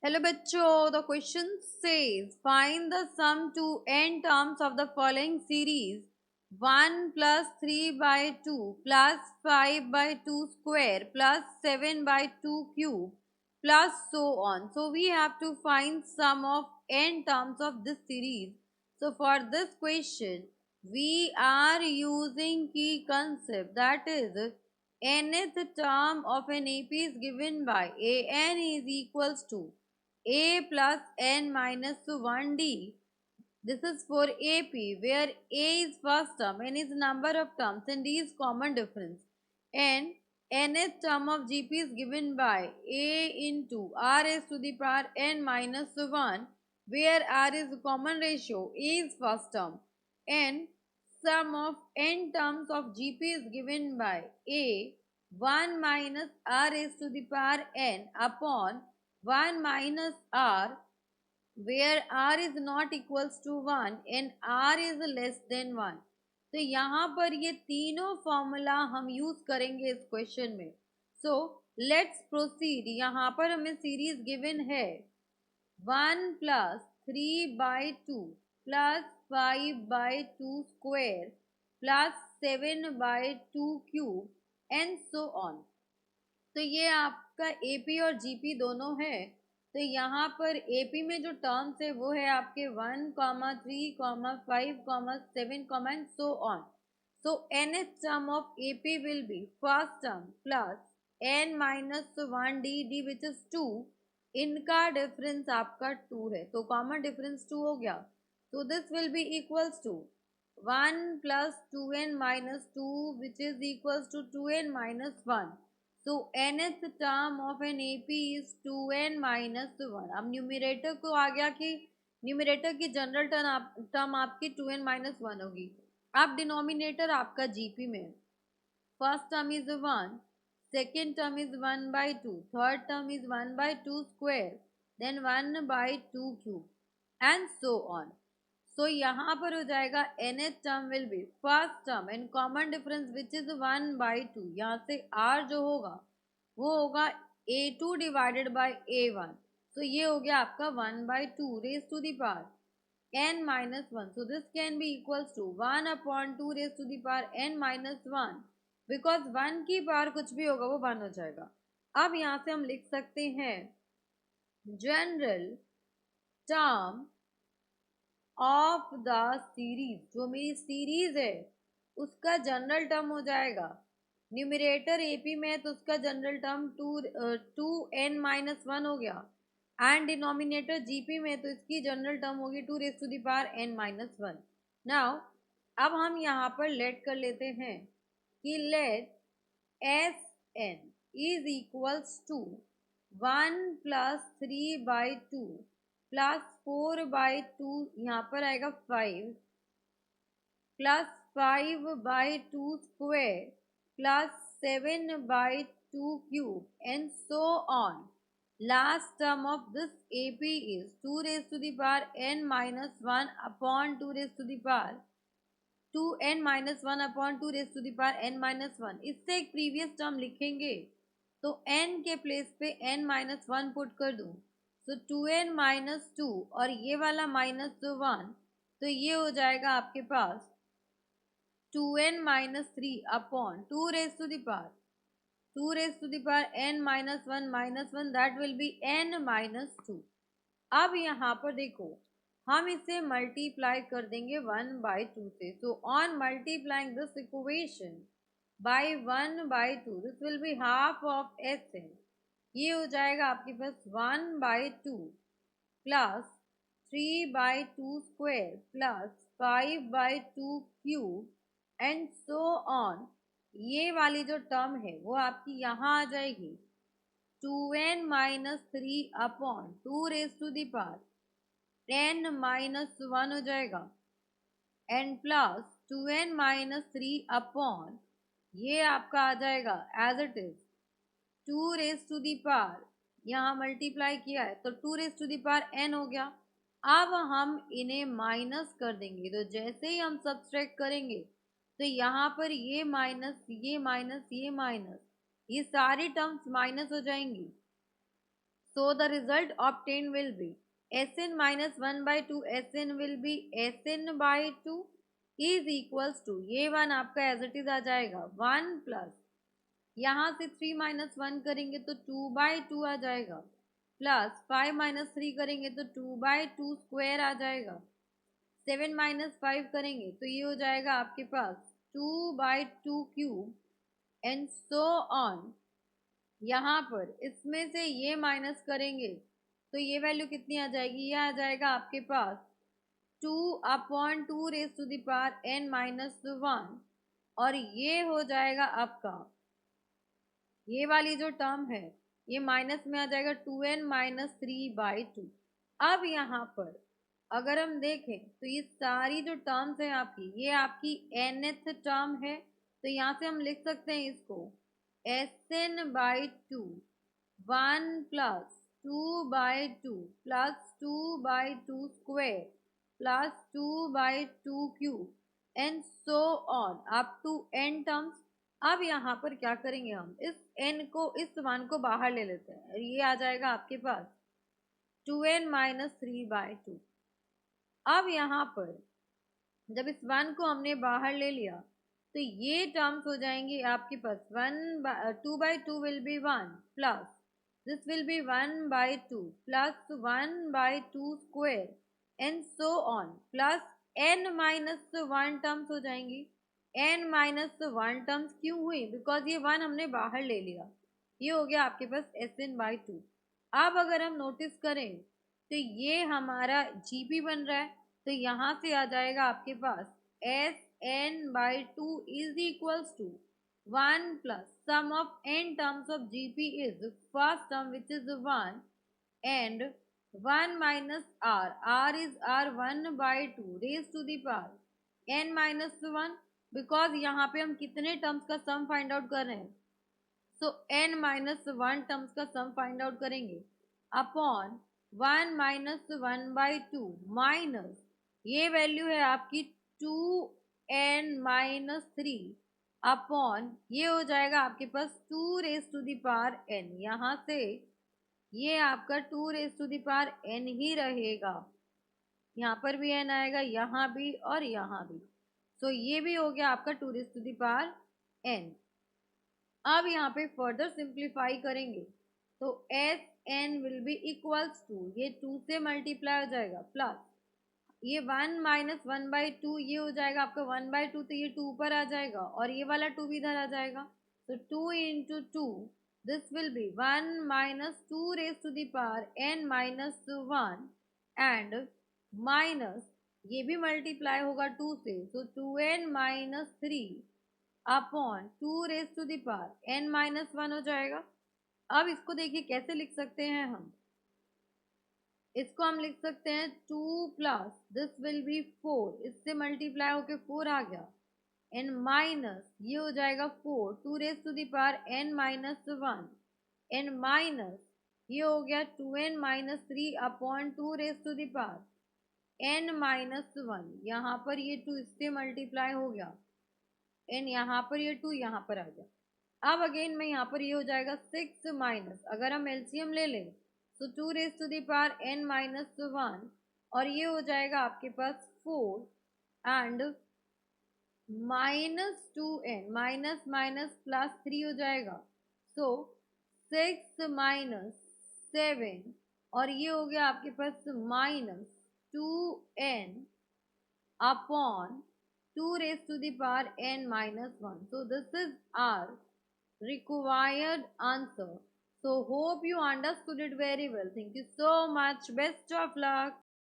Hello बच्चों, the question says find the sum to n terms of the following series 1+3/2 +5/2 square +7/2 cube plus so on. So we have to find sum of n terms of this series. So for this question, we are using key concept, that is nth term of an AP is given by an is equals to a plus n minus 1d. This is for AP, where a is first term, n is number of terms, and d is common difference. And nth term of GP is given by a into r raised to the power n minus 1, where r is the common ratio, a is first term. And sum of n terms of GP is given by a 1 minus r raised to the power n upon 1 minus r, where r is not equals to 1 and r is less than 1. तो यहाँ पर ये तीनों formula हम use करेंगे इस question में. So let's proceed. यहाँ पर हमें सीरीज गिवन है 1+3/2 +5/2 square +7/2 cube and so on. तो ये आपका एपी और जीपी दोनों है. तो यहाँ पर एपी में जो टर्म्स है वो है आपके 1, 3, 5, 7 and so on. So nth term of AP will be first term plus n minus 1d which is 2. इनका डिफरेंस आपका 2 है, तो कॉमन डिफरेंस 2 हो गया. तो this will be equals to 1 plus 2n minus 2 which is equals to 2n minus 1. So nth term of an AP is 2n minus 1. अब numerator को आ गया कि न्यूमिरेटर की जनरल टर्म आपकी 2n minus 1 होगी. अब डिनोमिनेटर आपका जीपी में first term is 1, second term is 1/2, third term is 1/2 square, then 1/2 cube and so on. So यहाँ पर हो जाएगा nth term will be first term and common difference which is 1/2. यहाँ से r जो होगा वो होगा a2 डिवाइडेड बाई a1. तो ये हो गया आपका 1/2 raise to the power n minus 1. So this can be equals to 1/2 raised to the power n minus 1, because 1 की पावर कुछ भी होगा वो 1 हो जाएगा. अब यहाँ से हम लिख सकते हैं general term of the series. जो मेरी सीरीज है उसका जनरल टर्म हो जाएगा. न्यूमिरेटर एपी में है तो उसका जनरल टर्म 2n माइनस 1 हो गया. एंड डिनोमिनेटर जीपी में तो इसकी जनरल टर्म होगी 2 raise to the power n minus 1. Now अब हम यहाँ पर लेट कर लेते हैं कि let S N is equals to 1+3/2 +4/2, यहाँ पर आएगा 5, +5/2 square +7/2 cube and so on. Last term of this AP is 2 raised to the power n minus 1 upon 2 raised to the power 2n minus 1 upon 2 raised to the power n minus 1. इससे एक previous term लिखेंगे तो n के place पे n minus 1 put कर दूं. सो 2n minus 2 और ये वाला minus 1, तो ये हो जाएगा आपके पास 2n minus 3 upon 2 raised to the power 2 raised to the power n minus 1 that will be n minus 2. अब यहाँ पर देखो हम इसे मल्टीप्लाई कर देंगे 1/2 से. So on multiplying this equation by 1/2 this will be half of S N. ये हो जाएगा आपके पास 1/2 plus 3/2 square plus 5/2 cube and so on. ये वाली जो टर्म है वो आपकी यहाँ आ जाएगी 2n minus 3 upon 2 raised to the power n minus 1 हो जाएगा and plus 2n minus 3 upon ये आपका आ जाएगा as it is 2 raised to the power, यहाँ मल्टीप्लाई किया है तो 2 raised to the power n हो गया. अब हम इन्हें माइनस कर देंगे. तो जैसे ही हम सब्सट्रैक्ट करेंगे तो यहाँ पर ये माइनस ये माइनस ये माइनस ये सारी टर्म्स माइनस हो जाएंगी. So the result obtained will be Sn minus 1 by 2 Sn will be Sn by 2 is equals to ये वन आपका एज इट इज आ जाएगा 1 प्लस यहाँ से 3 माइनस 1 करेंगे तो 2 बाई 2 आ जाएगा प्लस 5 माइनस 3 करेंगे तो 2 बाई 2 स्क्वायर आ जाएगा 7 माइनस 5 करेंगे तो ये हो जाएगा आपके पास 2 by 2 cube and so on. यहाँ पर इसमें से ये माइनस करेंगे तो ये वैल्यू कितनी आ जाएगी, ये आ जाएगा आपके पास 2/2 raise to the power n minus 1 और ये हो जाएगा आपका ये वाली जो टर्म है ये माइनस में आ जाएगा 2n माइनस 3/2। अब यहाँ पर अगर हम देखें तो ये सारी जो टर्म्स है आपकी ये आपकी nth टर्म है तो यहाँ से हम लिख सकते हैं इसको Sn/2 1 plus 2/2 plus 2/2 square plus 2/2 cube and so on up to n terms. अब यहाँ पर क्या करेंगे, हम इस n को इस 1 को बाहर ले लेते हैं, ये आ जाएगा आपके पास 2n माइनस 3/2। अब यहाँ पर जब इस 1 को हमने बाहर ले लिया तो ये टर्म्स हो जाएंगे आपके पास 2/2 will be 1 plus this will B 1/2 plus 1/2 square and so on plus n minus 1 terms हो जाएंगी। n माइनस 1 टर्म्स क्यों हुई, बिकॉज ये 1 हमने बाहर ले लिया, ये हो गया आपके पास Sn/2। अब अगर हम नोटिस करें तो ये हमारा GP बन रहा है तो यहाँ से आ जाएगा आपके पास Sn/2 is equals to 1 plus sum of n terms of GP is first term which is 1 and 1 minus r is r1/2 raised to the power n minus 1 because यहाँ पे हम कितने टर्म्स का सम फाइंड आउट कर रहे हैं, सो n minus 1 terms का sum find out करेंगे अपॉन 1 माइनस 1/2 माइनस ये वैल्यू है आपकी 2n माइनस 3 अपॉन ये हो जाएगा आपके पास 2 raise to the power n, यहाँ से ये आपका 2 raise to the power n ही रहेगा, यहाँ पर भी n आएगा यहाँ भी और यहाँ भी, सो ये भी हो गया आपका 2 raise to the power n। अब यहाँ पे फर्दर सिंप्लीफाई करेंगे तो Sn will be equals to ये 2 से मल्टीप्लाई हो जाएगा प्लस ये 1 माइनस 1/2 ये हो जाएगा आपका 1/2 तो ये 2 ऊपर आ जाएगा और ये वाला 2 भी इधर आ जाएगा तो 2 into 2 this will be 1 minus 2 raise to the power n minus 1 and minus ये भी मल्टीप्लाई होगा 2 से तो 2n minus 3 upon 2 raise to the power n minus 1 हो जाएगा। अब इसको देखिए कैसे लिख सकते हैं हम, इसको हम लिख सकते हैं 2 प्लस दिस विल बी 4 इससे मल्टीप्लाई होके 4 आ गया एन माइनस ये हो जाएगा 4 2 raise to the power n minus 1 N minus ये हो गया 2n minus 3 upon 2 raise to the power n minus 1, यहाँ पर ये 2 इससे मल्टीप्लाई हो गया एन यहाँ पर ये 2 यहाँ पर आ गया। अब अगेन में यहाँ पर ये हो जाएगा 6 माइनस अगर हम एलसीएम ले लें तो 2 raise to the power n minus 1 और ये हो जाएगा आपके पास 4 and minus 2n minus minus plus 3 हो जाएगा सो 6 माइनस 7 और ये हो गया आपके पास minus 2n upon 2 raised to the power n minus 1. So this is our required answer. So hope you understood it very well. Thank you so much. Best of luck.